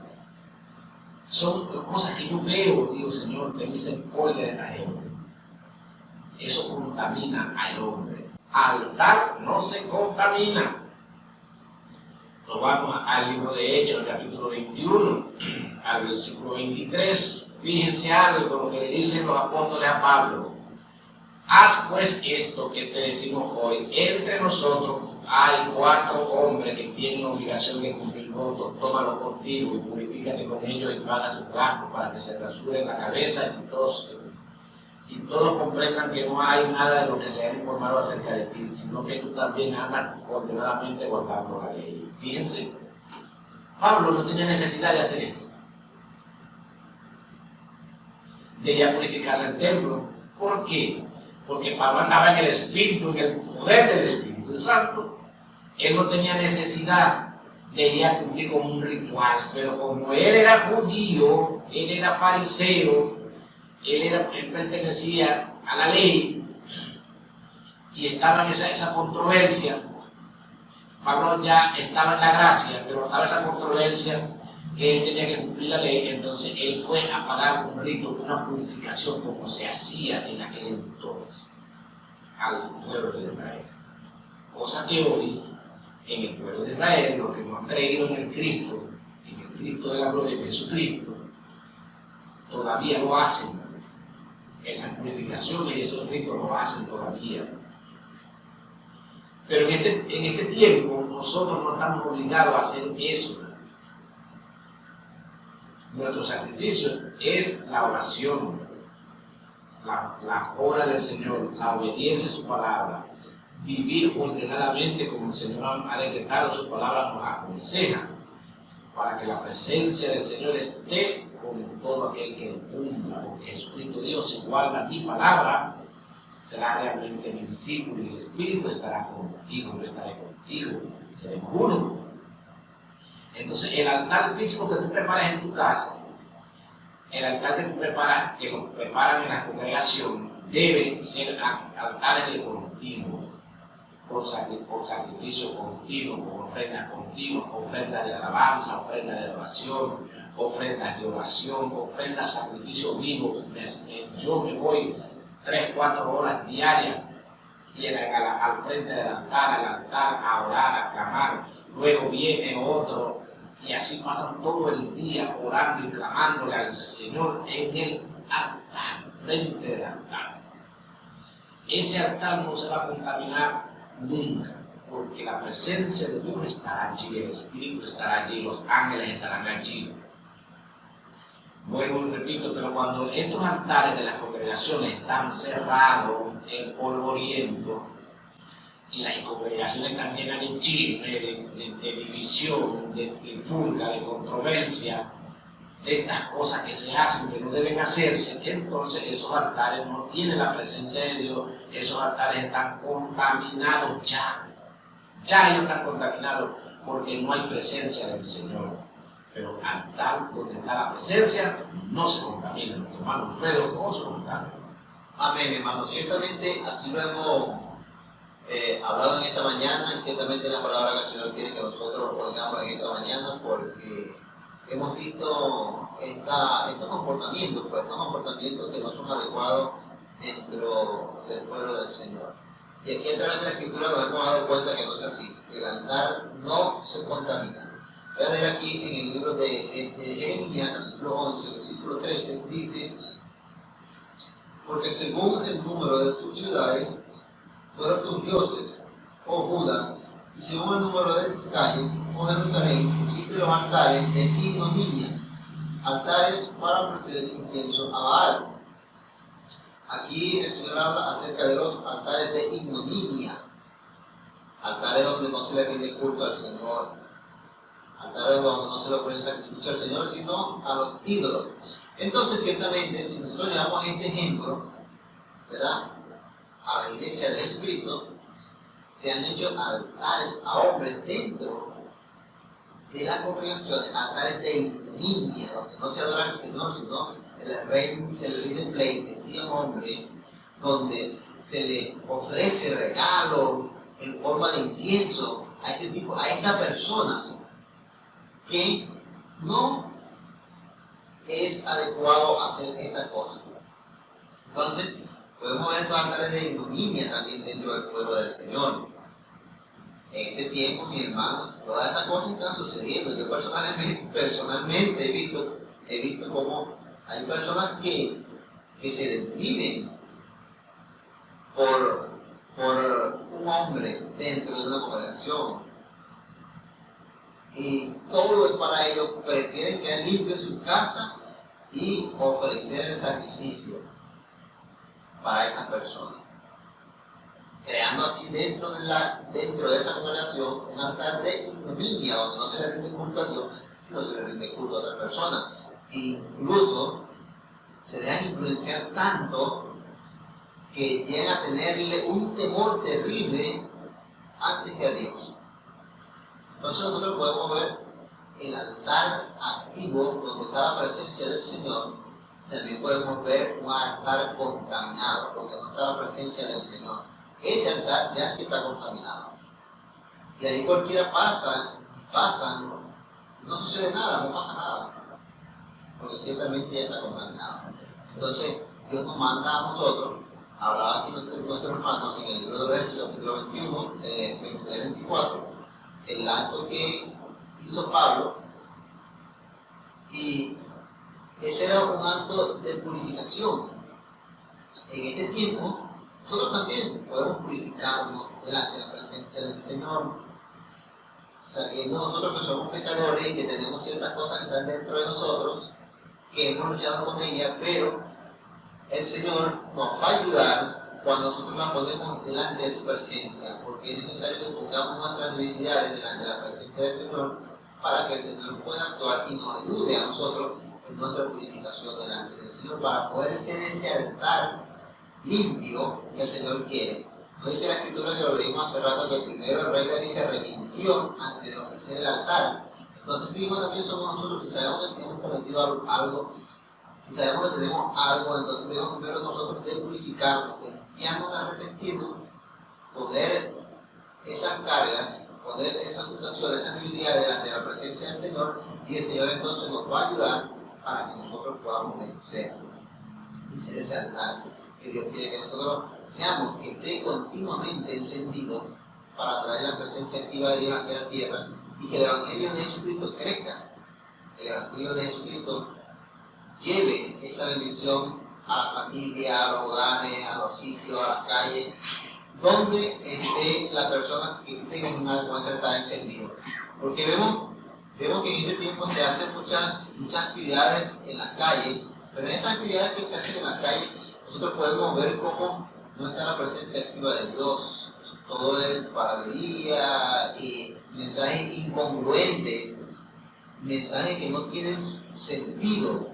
Son cosas que yo veo, digo, Señor, ten misericordia de esta gente. Eso contamina al hombre. Altar no se contamina. Nos vamos al libro de Hechos, al capítulo 21, al versículo 23. Fíjense algo, lo que le dicen los apóstoles a Pablo. Haz pues esto que te decimos hoy. Entre nosotros hay 4 hombres que tienen obligación de cumplir votos. Tómalo contigo y purifícate con ellos y paga sus gastos para que se rasuren la cabeza y todos comprendan que no hay nada de lo que se haya informado acerca de ti, sino que tú también andas ordenadamente guardando la ley. Fíjense, Pablo no tenía necesidad de hacer esto, de ya purificarse el templo. ¿Por qué? Porque Pablo andaba en el Espíritu, en el poder del Espíritu Santo. Él no tenía necesidad de ir a cumplir con un ritual, pero como él era judío, él era fariseo, él pertenecía a la ley y estaba en esa controversia. Pablo ya estaba en la gracia, pero estaba esa controversia que él tenía que cumplir la ley. Entonces él fue a pagar un rito, una purificación como se hacía en aquel entonces al pueblo de Israel. Cosa que hoy en el pueblo de Israel, los que no han creído en el Cristo de la gloria de Jesucristo, todavía lo hacen. Esas purificaciones y esos ritos lo hacen todavía. Pero en este tiempo nosotros no estamos obligados a hacer eso. Nuestro sacrificio es la oración, la obra del Señor, la obediencia a su palabra, vivir ordenadamente como el Señor ha decretado, su palabra nos aconseja, para que la presencia del Señor esté con todo aquel que lo cumpla, porque Jesucristo dijo, si guarda mi palabra, será realmente mi discípulo y el Espíritu estará contigo, yo estaré contigo, seremos uno. Entonces el altar físico que tú preparas en tu casa, el altar que tú preparas, que lo preparan en la congregación, deben ser altares de continuo, con sacrificio continuo, con ofrendas continuas, ofrendas de alabanza, ofrendas de oración, ofrendas de oración, ofrendas de sacrificio vivo. Yo me voy 3-4 horas diarias al frente del altar, a orar, a clamar. Luego viene otro y así pasan todo el día orando y clamándole al Señor en el altar, frente del altar. Ese altar no se va a contaminar nunca, porque la presencia de Dios estará allí, el Espíritu estará allí, los ángeles estarán allí. Vuelvo y repito, pero cuando estos altares de las congregaciones están cerrados, en polvoriento, y las congregaciones están llenas de chisme, de división, de trifulca, de controversia, de estas cosas que se hacen que no deben hacerse, entonces esos altares no tienen la presencia de Dios, esos altares están contaminados ya. Ya ellos están contaminados porque no hay presencia del Señor. Pero altar donde está la presencia no se contamina. Nuestro hermano Alfredo, todo se contamina. Amén, hermano. Ciertamente así lo hemos hablado en esta mañana, y ciertamente la palabra que el Señor quiere que nosotros oigamos en esta mañana, porque hemos visto estos comportamientos que no son adecuados dentro del pueblo del Señor. Y aquí a través de la Escritura nos hemos dado cuenta que no es así, que el altar no se contamina. Voy a leer aquí en el libro de Jeremías, capítulo 11, versículo 13, dice: porque según el número de tus ciudades fueron tus dioses, oh Judá, y según el número de tus calles, oh Jerusalén, pusiste los altares de ignominia, altares para ofrecer incienso a Baal. Aquí el Señor habla acerca de los altares de ignominia, altares donde no se le rinde culto al Señor, altares donde no se le ofrece sacrificio al Señor, sino a los ídolos. Entonces, ciertamente, si nosotros llevamos este ejemplo, ¿verdad?, a la iglesia de Jesucristo, se han hecho altares a hombres dentro de las congregaciones, altares de ignominia, donde no se adora al Señor, sino se le rinde pleitesía a un hombre, donde se le ofrece regalo en forma de incienso a estas personas, que no es adecuado hacer estas cosas. Entonces, podemos ver estos altares de ignominia también dentro del pueblo del Señor. En este tiempo, mi hermano, todas estas cosas están sucediendo. Yo personalmente he visto cómo hay personas que se desviven por un hombre dentro de una congregación. Y todo es para ellos, prefieren quedar limpios en su casa y ofrecer el sacrificio para estas personas, creando así dentro de esa congregación un altar de ignominia, donde no se le rinde culto a Dios, sino se le rinde culto a otras personas. Incluso se dejan influenciar tanto que llegan a tenerle un temor terrible antes que a Dios. Entonces nosotros podemos ver el altar activo donde está la presencia del Señor. También podemos ver un altar contaminado donde no está la presencia del Señor. Ese altar ya sí está contaminado. Y ahí cualquiera pasa, no sucede nada, no pasa nada, porque ciertamente ya está contaminado. Entonces Dios nos manda a nosotros, hablaba aquí nuestro hermano en el libro de los Hechos, capítulo 21, 23-24, el acto que hizo Pablo, y ese era un acto de purificación. En este tiempo, nosotros también podemos purificarnos delante de la presencia del Señor, sabiendo nosotros que somos pecadores y que tenemos ciertas cosas que están dentro de nosotros, que hemos luchado con ellas, pero el Señor nos va a ayudar cuando nosotros la ponemos delante de su presencia, porque es necesario que pongamos nuestras debilidades delante de la presencia del Señor para que el Señor pueda actuar y nos ayude a nosotros en nuestra purificación delante del Señor, para poder ser ese altar limpio que el Señor quiere. No dice la Escritura, que lo leímos hace rato, que primero el rey David se arrepintió antes de ofrecer el altar. Entonces, si también somos nosotros, si sabemos que hemos cometido algo, si sabemos que tenemos algo, entonces debemos primero nosotros de purificarnos, de limpiarnos, de arrepentirnos, poner esas cargas, poner esas situaciones, esas debilidades delante de la presencia del Señor, y el Señor entonces nos va a ayudar para que nosotros podamos vencer y ser ese altar que Dios quiere que nosotros seamos, que esté continuamente encendido para traer la presencia activa de Dios aquí a la tierra, y que el Evangelio de Jesucristo crezca, el Evangelio de Jesucristo lleve esa bendición a la familia, a los hogares, a los sitios, a las calles, donde esté la persona que tenga con ese altar encendido. Porque vemos Vemos que en este tiempo se hacen muchas actividades en la calle, pero en estas actividades que se hacen en la calle, nosotros podemos ver cómo no está la presencia activa de Dios. Todo es palabrería y mensajes incongruentes, mensajes que no tienen sentido.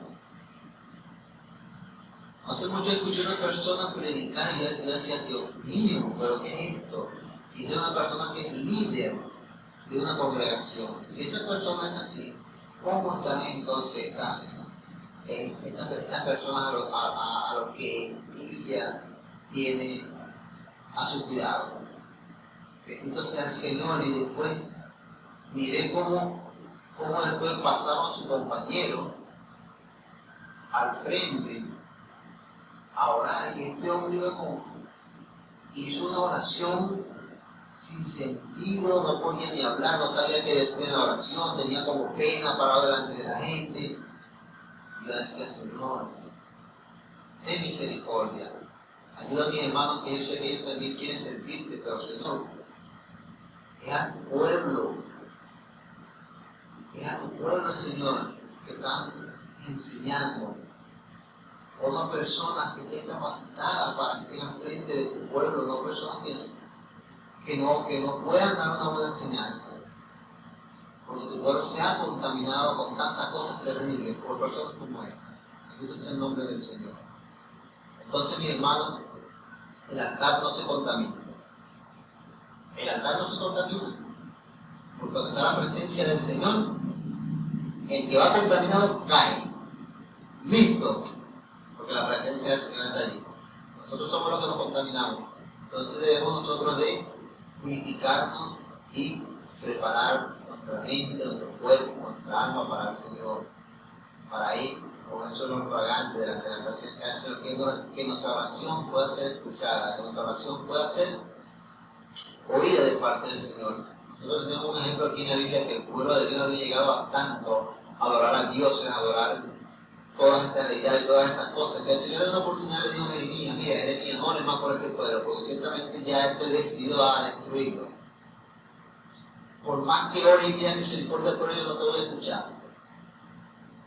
Hace mucho escuché a una persona predicar y yo decía, Dios mío, pero ¿qué es esto? Y de una persona que es líder de una congregación. Si esta persona es así, ¿cómo están entonces estas personas a lo que ella tiene a su cuidado? Bendito sea el Señor. Y después miré cómo después pasaron a su compañero al frente a orar, y este hombre hizo una oración sin sentido, no podía ni hablar, no sabía qué decir en la oración, tenía como pena parado delante de la gente. Yo decía, Señor, ten misericordia, ayuda a mis hermanos, que yo sé que ellos también quieren servirte, pero Señor, es a tu pueblo, Señor, que están enseñando. Forma personas que estén capacitadas para que estén al frente de tu pueblo, no personas que no puedan dar una buena enseñanza. Porque tu pueblo se ha contaminado con tantas cosas terribles por personas como esta. Bendito sea el nombre del Señor. Entonces, mi hermano, el altar no se contamina. El altar no se contamina. Porque cuando está la presencia del Señor, el que va contaminado cae. Listo. Porque la presencia del Señor está allí. Nosotros somos los que nos contaminamos. Entonces debemos nosotros de purificarnos y preparar nuestra mente, nuestro cuerpo, nuestra alma para el Señor. Para ir con eso lo fragante delante de la presencia del Señor, que nuestra oración pueda ser escuchada, que nuestra oración pueda ser oída de parte del Señor. Nosotros tenemos un ejemplo aquí en la Biblia que el pueblo de Dios había llegado a tanto a adorar a Dios, a adorar todas estas deidades y todas estas cosas, que el Señor en una oportunidad le dijo a Jeremías, mira, Jeremías, no eres más por este pueblo, porque ciertamente ya estoy decidido a destruirlo. Por más que ore y pida misericordia por ellos, no te voy a escuchar,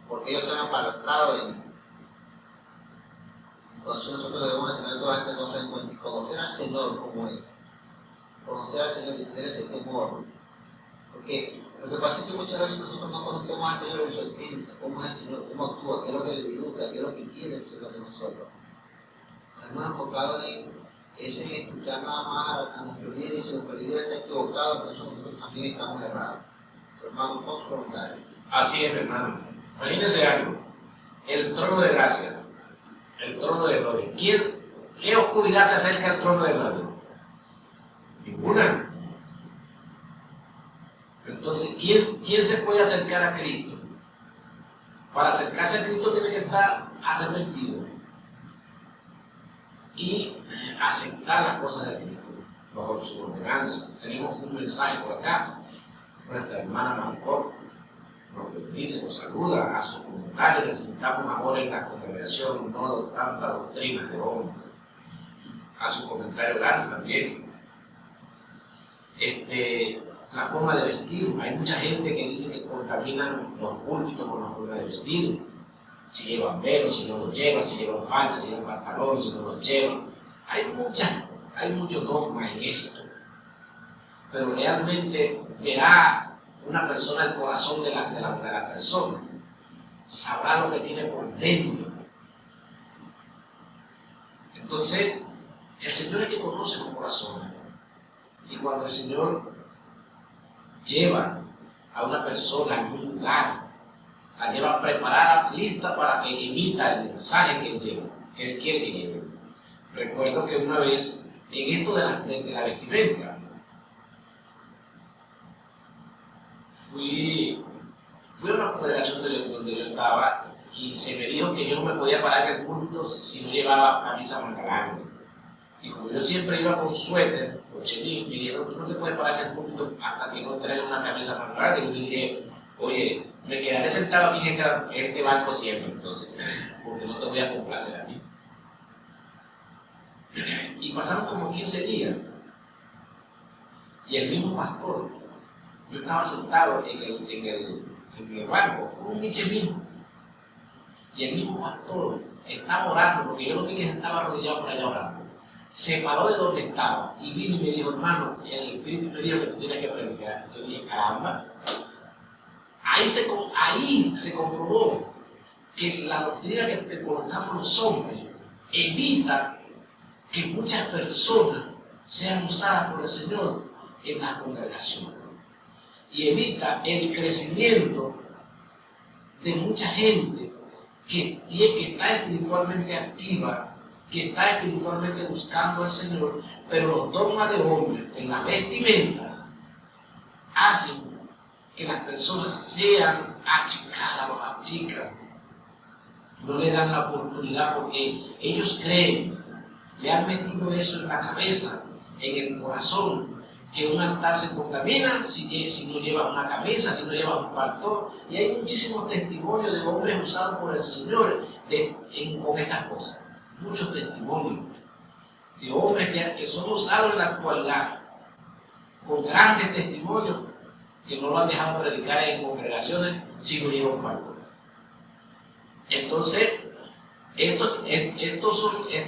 porque ellos se han apartado de mí. Entonces nosotros debemos tener todas estas cosas en cuenta y conocer al Señor como es. Conocer al Señor y tener ese temor. Porque lo que pasa es que muchas veces nosotros no conocemos al Señor en su esencia, cómo es el Señor, cómo actúa, qué es lo que le disgusta, qué es lo que quiere el Señor de nosotros. Nos hemos enfocado en escuchar nada más a nuestro líder, y si nuestro líder está equivocado, entonces nosotros también estamos errados. Hermano, con su comentario. Así es, hermano. Imagínense algo. El trono de gracia, el trono de gloria. ¿Qué oscuridad se acerca al trono de gloria? Ninguna. Entonces, ¿quién se puede acercar a Cristo? Para acercarse a Cristo tiene que estar arrepentido y aceptar las cosas de Cristo bajo su ordenanza. Tenemos un mensaje por acá. Nuestra hermana Marcó nos bendice, nos saluda a sus comentarios. Necesitamos amor en la congregación, no tanta doctrina de hombre. A su comentario grande también. La forma de vestir. Hay mucha gente que dice que contaminan los púlpitos con la forma de vestir. Si llevan velo, si no los llevan, si llevan falda, si llevan pantalón, si no los llevan. Hay mucho dogma en esto. Pero realmente verá una persona el corazón de la persona. Sabrá lo que tiene por dentro. Entonces, el Señor es que conoce los corazones. Y cuando el Señor lleva a una persona en un lugar, la lleva preparada, lista para que emita el mensaje que él lleva, que él quiere que lleve. Recuerdo que una vez, en esto de la vestimenta, fui a una congregación donde yo estaba y se me dijo que yo no me podía parar en el púlpito si no llevaba camisa manga larga. Y como yo siempre iba con suéter, con chemis, me dijeron, tú no te puedes parar en el púlpito hasta que no traigas una camisa manga larga. Y yo dije, oye, me quedaré sentado aquí en este banco siempre, entonces, porque no te voy a complacer a ti. Y pasaron como 15 días. Y el mismo pastor, yo estaba sentado en en el banco, con un mismo. Y el mismo pastor estaba orando, porque yo lo vi que estaba arrodillado por allá orando. Se paró de donde estaba y vino y me dijo, hermano, el Espíritu me dijo que tú tienes que predicar. Yo dije, caramba. Ahí se comprobó que la doctrina que colocamos los hombres evita que muchas personas sean usadas por el Señor en las congregaciones y evita el crecimiento de mucha gente que está espiritualmente activa, que está espiritualmente buscando al Señor, pero los dogmas de hombres en la vestimenta hacen que las personas sean achicadas, los achican, no le dan la oportunidad porque ellos creen, le han metido eso en la cabeza, en el corazón, que un altar se contamina si no lleva una camisa, si no lleva un paltón. Y hay muchísimos testimonios de hombres usados por el Señor con estas cosas. Muchos testimonios de hombres que son usados en la actualidad, con grandes testimonios, que no lo han dejado predicar en congregaciones si no lleva un paltón. Entonces, esto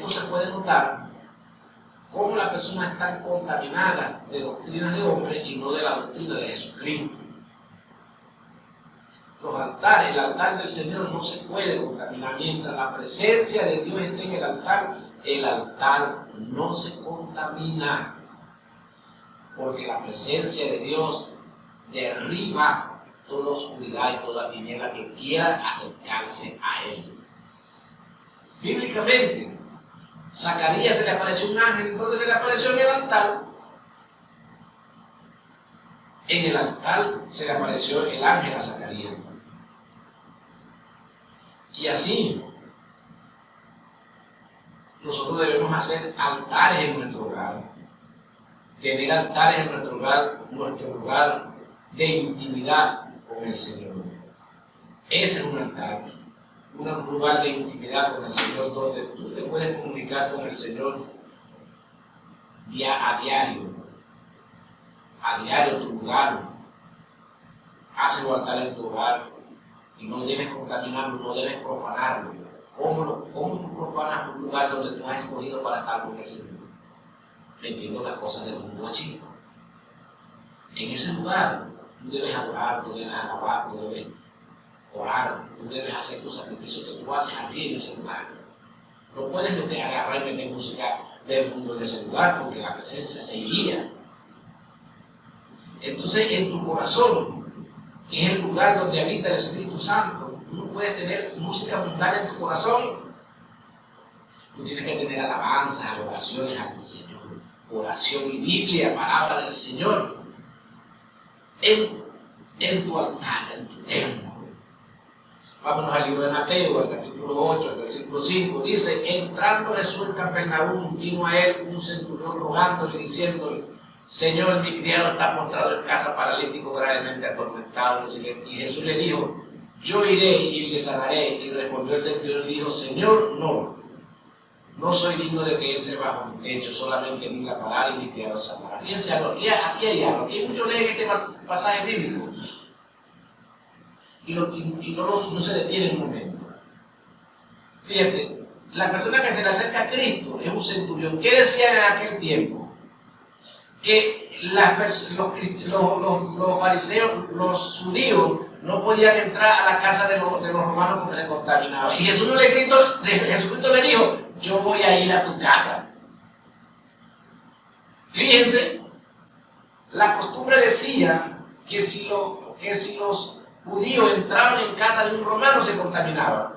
se puede notar cómo la persona está contaminada de doctrinas de hombres y no de la doctrina de Jesucristo. Los altares, el altar del Señor no se puede contaminar. Mientras la presencia de Dios esté en el altar no se contamina, porque la presencia de Dios derriba toda oscuridad y toda tiniebla que quiera acercarse a Él. Bíblicamente, Zacarías se le apareció un ángel. ¿Dónde se le apareció? En el altar. En el altar se le apareció el ángel a Zacarías. Y así, nosotros debemos hacer altares en nuestro hogar. Tener altares en nuestro lugar de intimidad con el Señor. Ese es un altar. Un lugar de intimidad con el Señor donde tú te puedes comunicar con el Señor a diario. A diario tu lugar. Haz el altar en tu hogar y no debes contaminarlo, no debes profanarlo. ¿Cómo tú profanas un lugar donde tú has escogido para estar con el Señor? Metiendo las cosas del mundo allí. En ese lugar tú debes adorar, tú debes alabar, tú debes orar, tú debes hacer tus sacrificios que tú haces allí en ese lugar. No puedes agarrar y meter música del mundo en ese lugar porque la presencia se iría. Entonces, en tu corazón, que es el lugar donde habita el Espíritu Santo, tú no puedes tener música mundana en tu corazón. Tú tienes que tener alabanzas, oraciones al Señor, oración y Biblia, palabra del Señor, en tu altar, en tu templo. Vámonos al libro de Mateo, al capítulo 8, al versículo 5. Dice: entrando Jesús en Capernaum, vino a él un centurión rogándole y diciéndole: Señor, mi criado está postrado en casa, paralítico, gravemente atormentado. Y Jesús le dijo: yo iré y le sanaré. Y respondió el centurión y dijo: Señor, no soy digno de que entre bajo mi techo, solamente di la palabra y mi criado sanará. Fíjense algo, aquí hay algo, aquí muchos leen este pasaje bíblico y no se detiene un momento. Fíjate, la persona que se le acerca a Cristo es un centurión. ¿Qué decían en aquel tiempo? Que los fariseos, los judíos, no podían entrar a la casa de los romanos porque se contaminaban. Y Jesucristo le dijo: yo voy a ir a tu casa. Fíjense, la costumbre decía que si los judíos entraban en casa de un romano se contaminaban.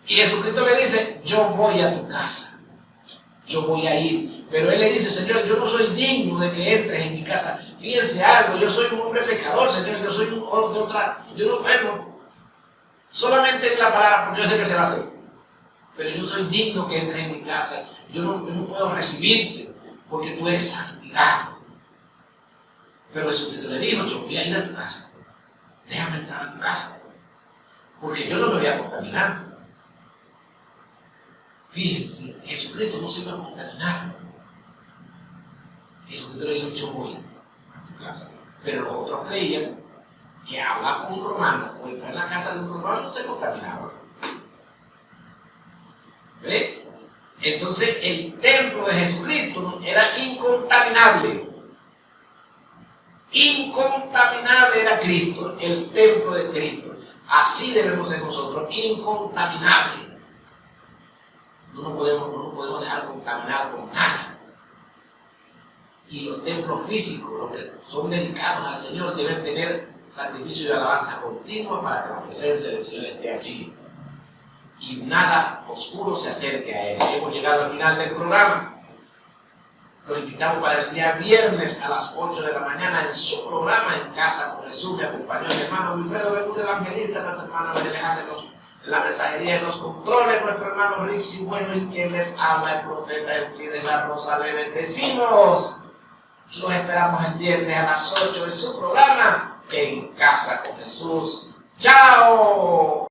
Y Jesucristo le dice: yo voy a tu casa, yo voy a ir. Pero él le dice: Señor, yo no soy digno de que entres en mi casa. Fíjense algo, yo soy un hombre pecador, Señor, yo soy yo no puedo. Solamente en la palabra, porque yo sé que se va a hacer. Pero yo soy digno que entres en mi casa. Yo no puedo recibirte porque tú eres santidad. Pero Jesucristo le dijo: yo voy a ir a tu casa. Déjame entrar a tu casa, porque yo no me voy a contaminar. Fíjense, Jesucristo no se iba a contaminar. Jesucristo le dijo: yo voy a tu casa. Pero los otros creían que habla con un romano o entrar en la casa de un romano se contaminaba. ¿Ve? Entonces el templo de Jesucristo era incontaminable. Incontaminable era Cristo, el templo de Cristo. Así debemos ser nosotros, incontaminables. No nos podemos dejar contaminar con nada. Y los templos físicos, los que son dedicados al Señor, deben tener sacrificio y alabanza continua para que la presencia del Señor esté allí. Y nada oscuro se acerque a Él. Hemos llegado al final del programa. Los invitamos para el día viernes a las 8 de la mañana en su programa En Casa con Jesús. Me acompañó mi hermano Wilfredo Bermúdez Evangelista, nuestro hermano Alejandro en la mensajería de los controles, nuestro hermano Rixi Bueno y quien les habla, el profeta Euclides La Rosa. Le bendecimos. Los esperamos el viernes a las 8 de su programa En Casa con Jesús. ¡Chao!